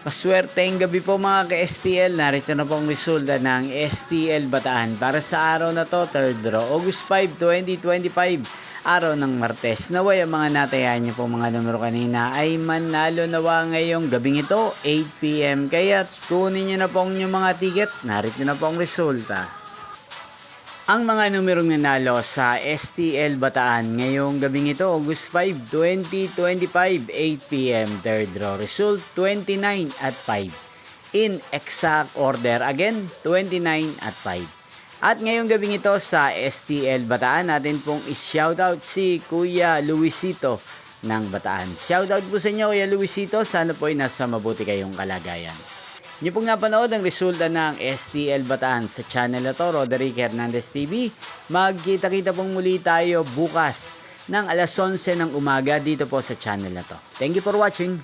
Paswerteng gabi po mga ka-STL. Narito na po ang resulta ng STL Bataan para sa araw na to, 3rd draw, August 5, 2025, araw ng Martes. Naway ang mga natayan niyo po mga numero kanina ay manalo nawa ngayong gabing ito, 8 PM. Kaya kunin niyo na po ang inyong mga ticket. Narito na po ang resulta. Ang mga numerong nanalo sa STL Bataan ngayong gabing ito, August 5, 2025, 8 PM, 3rd draw. Result, 29 at 5. In exact order, again, 29 at 5. At ngayong gabing ito sa STL Bataan, natin pong i-shoutout si Kuya Luisito ng Bataan. Shoutout po sa inyo, Kuya Luisito. Sana po ay nasa mabuti kayong kalagayan. Niyo pong napanood ang resulta ng STL Bataan sa channel na to, Roderick Hernandez TV. Magkita-kita pong muli tayo bukas ng alas 11 ng umaga dito po sa channel na to. Thank you for watching.